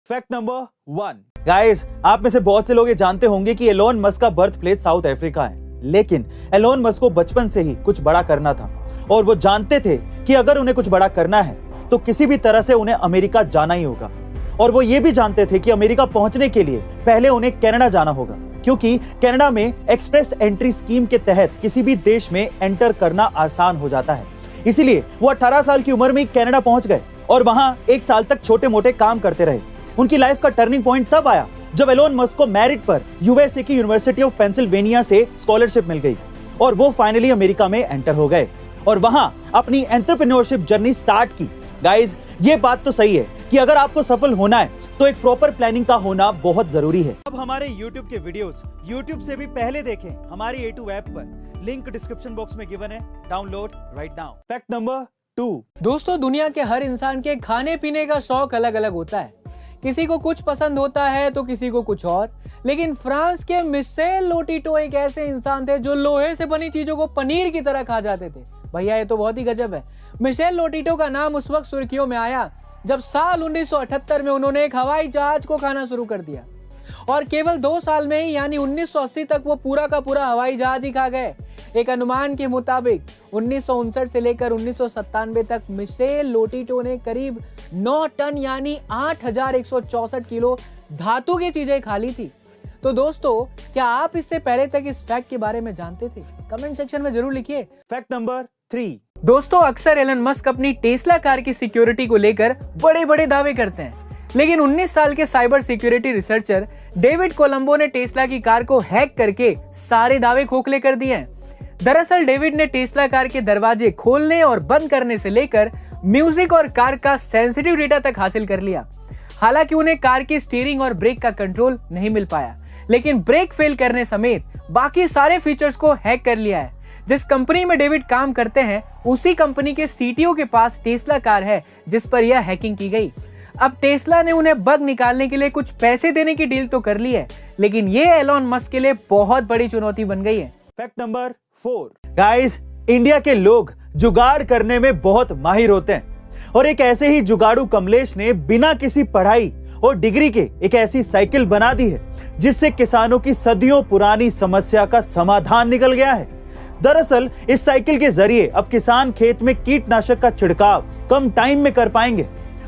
Fact number 1 guys, आप में से बहुत से लोग ये जानते होंगे कि एलोन मस्क का बर्थ प्लेस साउथ अफ्रीका है, लेकिन एलोन मस्क को बचपन से ही कुछ बड़ा करना था और वो जानते थे कि अगर उन्हें कुछ बड़ा करना है तो किसी भी तरह से उन्हें अमेरिका जाना ही होगा। और वो ये भी जानते थे कि अमेरिका पहुंचने के लिए पहले उन्हें कनाडा जाना होगा, क्योंकि कनाडा में एक्सप्रेस एंट्री स्कीम के तहत किसी भी देश में एंटर करना आसान हो जाता है। इसीलिए वो 18 साल की उम्र में कनाडा पहुंच गए और वहां 1 साल तक छोटे मोटे काम करते रहे। उनकी लाइफ का टर्निंग पॉइंट तब आया जब एलोन मस्क को मेरिट पर यूएसए की यूनिवर्सिटी ऑफ पेंसिल्वेनिया से स्कॉलरशिप मिल गई और वो फाइनली अमेरिका में एंटर हो गए और वहां अपनी एंटरप्रेन्योरशिप जर्नी स्टार्ट की। गाइस, ये बात तो सही है कि अगर आपको सफल होना है तो एक प्रॉपर प्लानिंग का होना बहुत जरूरी है। अब हमारे YouTube के वीडियोस YouTube से भी पहले देखें हमारी A2 ऐप पर, लिंक डिस्क्रिप्शन बॉक्स में गिवन है, download right now. Fact number 2 दोस्तों, दुनिया के हर इंसान के खाने पीने का शौक अलग अलग होता है। किसी को कुछ पसंद होता है तो किसी को कुछ और। लेकिन फ्रांस के मिशेल लोटिटो एक ऐसे इंसान थे जो लोहे से बनी चीजों को पनीर की तरह खा जाते थे। भैया, ये तो बहुत ही गजब है। मिशेल लोटिटो का नाम उस वक्त सुर्खियों में आया जब साल 1978 में उन्होंने एक हवाई जहाज को खाना शुरू कर दिया और केवल 2 साल में ही यानी 1980 तक वो पूरा का पूरा हवाई जहाज ही खा गए। एक अनुमान के मुताबिक 1959 से लेकर 1997 तक मिशेल लोटिटो ने करीब 9 टन यानी 8164 किलो धातु की चीजें खा ली थी। तो दोस्तों, क्या आप इससे पहले तक इस फैक्ट के बारे में जानते थे? कमेंट सेक्शन में जरूर लिखिए। फैक्ट नंबर 3 दोस्तों, अक्सर एलन मस्क अपनी टेस्ला कार की सिक्योरिटी को लेकर बड़े बड़े दावे करते हैं, लेकिन 19 साल के cyber security researcher David Colombo ने टेस्ला की कार को हैक करके सारे दावे खोखले कर दिए हैं। दरअसल डेविड ने टेस्ला कार के दरवाजे खोलने और बंद करने से लेकर म्यूजिक और कार का सेंसिटिव डेटा तक हासिल कर लिया। हालांकि उन्हें कार की स्टीयरिंग और ब्रेक का कंट्रोल नहीं मिल पाया, लेकिन ब्रेक फेल करने समेत बाकी सारे फीचर्स को हैक कर लिया है। जिस कंपनी में डेविड काम करते हैं उसी कंपनी के सीटीओ के पास टेस्ला कार है जिस पर यह हैकिंग की गई। अब टेस्ला ने उन्हें बग निकालने के लिए कुछ पैसे देने की डील तो कर ली है, लेकिन ये एलोन मस्क के लिए बहुत बड़ी चुनौती बन गई है। फैक्ट नंबर 4 गाइस, इंडिया के लोग जुगाड़ करने में बहुत माहिर होते हैं और एक ऐसे ही जुगाड़ू कमलेश ने बिना किसी पढ़ाई और डिग्री के एक ऐसी साइकिल बना दी है जिससे किसानों की सदियों पुरानी समस्या का समाधान निकल गया है। दरअसल इस साइकिल के जरिए अब किसान खेत में कीटनाशक का छिड़काव कम टाइम में कर पाएंगे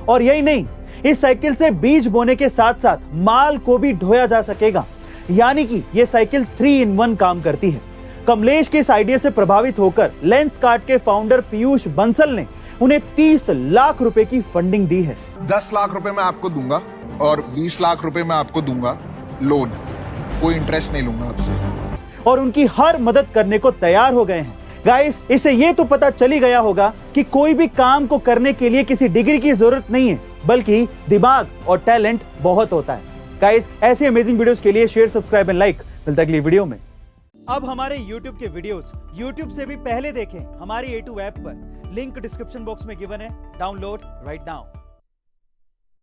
और यही नहीं, इस साइकिल से बीज बोने के साथ साथ माल को भी ढोया जा सकेगा, यानी कि ये साइकिल 3 in 1 काम करती है। कमलेश के इस आइडिया से प्रभावित होकर लेंसकार्ट के फाउंडर पीयूष बंसल ने उन्हें 30 लाख रुपए की फंडिंग दी है। 10 लाख रुपए मैं आपको दूंगा और 20 लाख रुपए मैं आपको दूंगा लोन, कोई इंटरेस्ट नहीं लूंगा आपसे। और उनकी हर मदद करने को तैयार हो गए हैं। गाइस, इससे ये तो पता चली गया होगा कि कोई भी काम को करने के लिए किसी डिग्री की जरूरत नहीं है, बल्कि दिमाग और टैलेंट बहुत होता है। गाइस, ऐसे अमेजिंग वीडियोस के लिए शेयर, सब्सक्राइब एंड लाइक। मिलता है अगली वीडियो में। अब हमारे YouTube के वीडियोस YouTube से भी पहले देखें हमारी A2 ऐप पर, लिंक डिस्क्रिप्शन बॉक्स में गिवन है, डाउनलोड राइट नाउ।